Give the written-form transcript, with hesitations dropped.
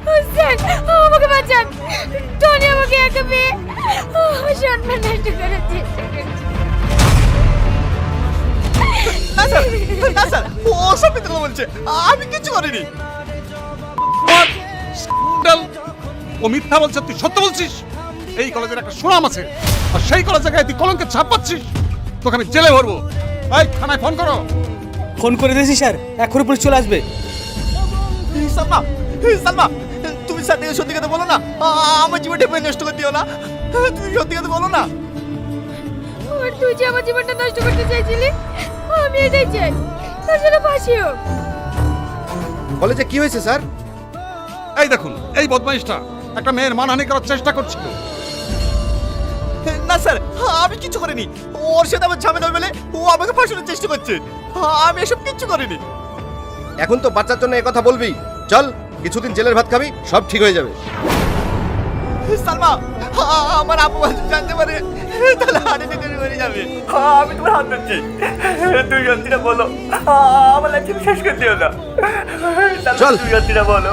Sir আমাকে বাঁচান, Tony আমাকে একা পেয়ে সম্মান নষ্ট করার চেষ্টা করছে। না স্যার, না স্যার, ও সব মিথ্যা কথা বলছে, আমি কিছু করিনি। ও মিথ্যা বলছে, তুই সত্য বলছিস। এই কলেজের একটা সুনাম আছে, আর সেই কলেজে গায়ে তুই কলঙ্কের ছাপ পাচ্ছিস। তোকে আমি জেলে ভরবো। এই থানায় ফোন করো। ফোন করে দিয়েছি স্যার, এক্ষুনি পুলিশ চলে আসবে। সালমা, সালমা, তুমি স্যার থেকে সত্যি কথা বলো না, আমার জীবনটা নষ্ট করে দিও না, তুমি সত্যি কথা বলো না। আর তুই যে আমার জীবনটা নষ্ট করতে চাইছিলি, আমি এটাই চাই, তোর জন্য ফাঁসি হোক। কলেজে কি হয়েছে স্যার? এই দেখুন, এই বদমাইশটা একটা মেয়ের মানহানি করার চেষ্টা করছিল। না স্যার, আমি কিছু করিনি, ওর সাথে আমার ঝামেলা বলে ও আমাকে ফাঁসানোর চেষ্টা করছে, আমি এসব কিছু করিনি। এখন তো বাচ্চার জন্য কথা বলবি, চল কিছুদিন জেলের ভাত খাবি, সব ঠিক হয়ে যাবে। সালমা, আমার আপু জানতে পারে তাহলে হার্ট অ্যাটাক করে মরে যাবে। আমি তোমার হাত ধরছি, তুই সত্যিটা বলো, আমার লাইফ শেষ করে দিও না। চল। তুই সত্যিটা বলো।